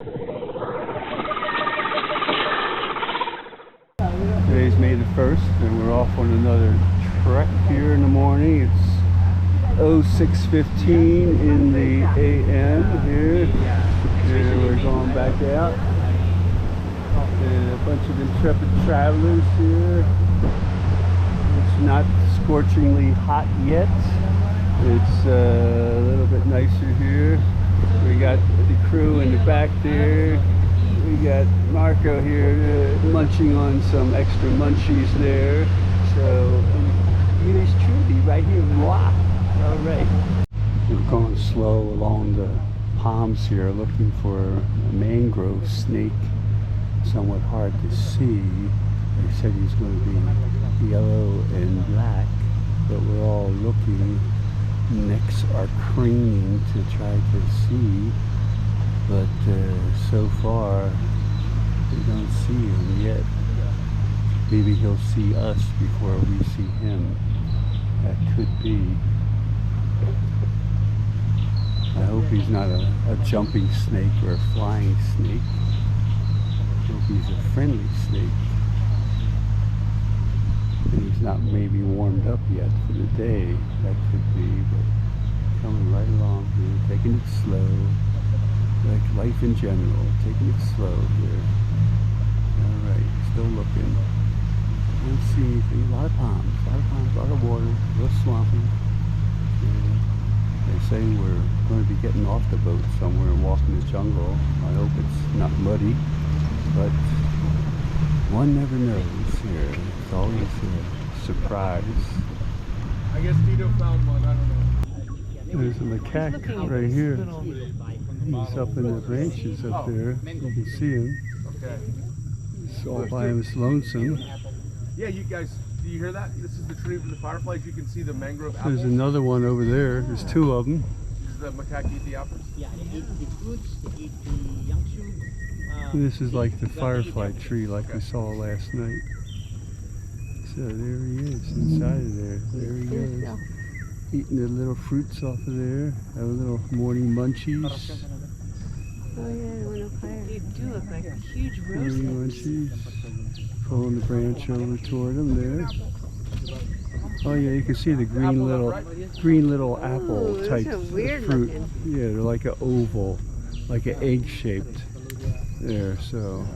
Today's May the 1st, and we're off on another trek here in the morning. It's 06:15 in the AM here, and we're going back out. And a bunch of intrepid travelers here. It's not scorchingly hot yet. It's a little bit nicer here. We got the crew in the back there. We got Marco here munching on some extra munchies there. So, yours truly right here. Mwah. All right. We're going slow along the palms here looking for a mangrove snake. Somewhat hard to see. They said he's going to be yellow and black, but we're all looking. Necks are craning to try to see, but so far we don't see him yet. Maybe he'll see us before we see him. That could be. I hope he's not a jumping snake or a flying snake. I hope he's a friendly snake. And he's not maybe warmed up yet for the day. That could be, but coming right along here, taking it slow. Like life in general, taking it slow here. Alright, still looking. Don't see anything. A lot of palms, a lot of water, a little swampy. And they say we're going to be getting off the boat somewhere and walking the jungle. I hope it's not muddy, but one never knows here. It's always a surprise. I guess Tito found one, I don't know. There's a macaque right here. He's up in the branches up there. You can see him. Okay. He's all by himself, lonesome. Yeah, you guys, do you hear that? This is the tree from the fireflies. You can see the mangrove apples. There's another one over there. There's two of them. Does the macaque eat the apples? Yeah, they eat the fruits, they eat the young shoot. This is like the firefly tree like we saw last night. So there he is inside of there. There he goes. Eating the little fruits off of there. Have a little morning munchies. Oh yeah, they do look like huge roses. Morning munchies. Pulling the branch over toward him there. Oh yeah, you can see the green little apple Ooh, type those are weird fruit. looking. Yeah, they're like an oval, like an egg shaped. There, so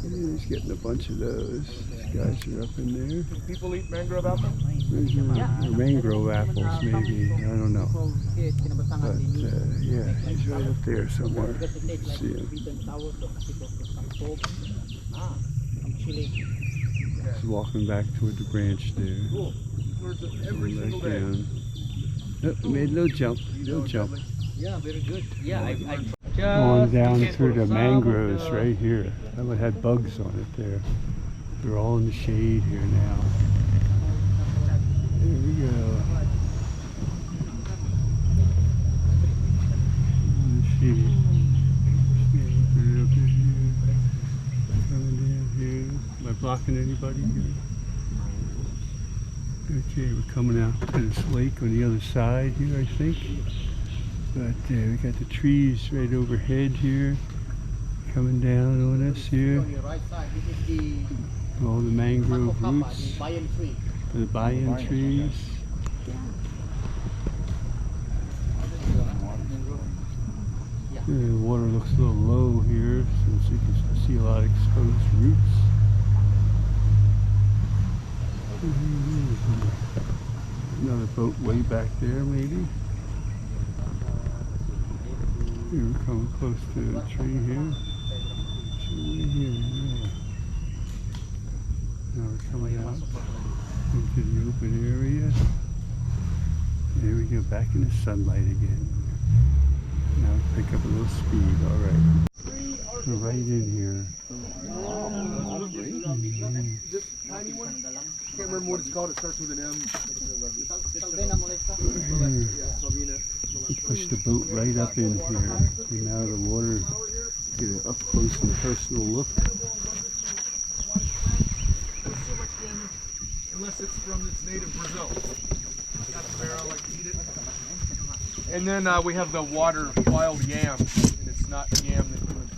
he's getting a bunch of those. These guys are up in there. Do people eat mangrove apples? Or mangrove apples, maybe. I don't know. But yeah, he's right up there somewhere. See him. He's walking back toward the branch there. Every Going single back day. down. Oh, he made a little jump. Little jump. Yeah, very good. Yeah, I On down through the mangroves right here. That one had bugs on it there. They're all in the shade here now. There we go. In the shade. Coming down here. Am I blocking anybody here? Okay, we're coming out to this lake on the other side here, I think. But we got the trees right overhead here, coming down on us here. on your right side, this is the All the mangrove Makokapa, roots, the Bayan tree. the bayan trees. The water looks a little low here, since you can see a lot of exposed roots. Another boat way back there, maybe. Here, we're coming close to the tree here. Tree here, yeah. Now we're coming out into the open area. There we go, back in the sunlight again. Now we pick up a little speed, alright. We're right in here. This tiny one? Can't remember what it's called. It starts with an M. We push the boat right up in here. And now the water, get an up close and personal look. Unless it's from its native Brazil. That's where I like to eat it. And then we have the water wild yam. And it's not yam that humans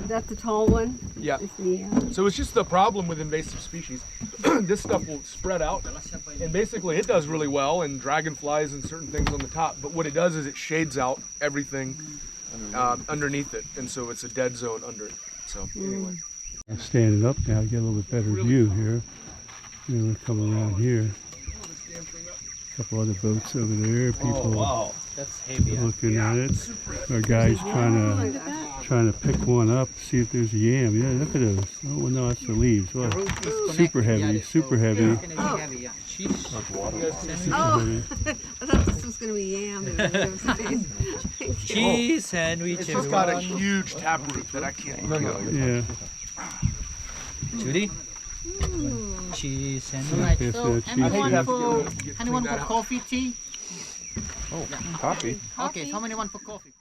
That's the tall one? Yeah. Yeah. So it's just the problem with invasive species. This stuff will spread out, and basically it does really well, and dragonflies and certain things on the top. But what it does is it shades out everything underneath it, and so it's a dead zone under it. So anyway. I'm standing up now, get a little bit better view here. Then we're coming around here. A couple other boats over there. People That's heavy. looking at it. Our guys trying to pick one up, see if there's a yam. Yeah, look at those. Oh well, no, that's the leaves. Well, super heavy, super heavy. It's gonna be heavy, yeah. Cheese. Oh, I thought this was going to be yam. Cheese sandwich. It's just got a huge taproot that I can't eat. Yeah. Judy? Cheese sandwich. Alright, Yes, so cheese anyone for coffee, tea? Coffee. Okay, how many want for coffee?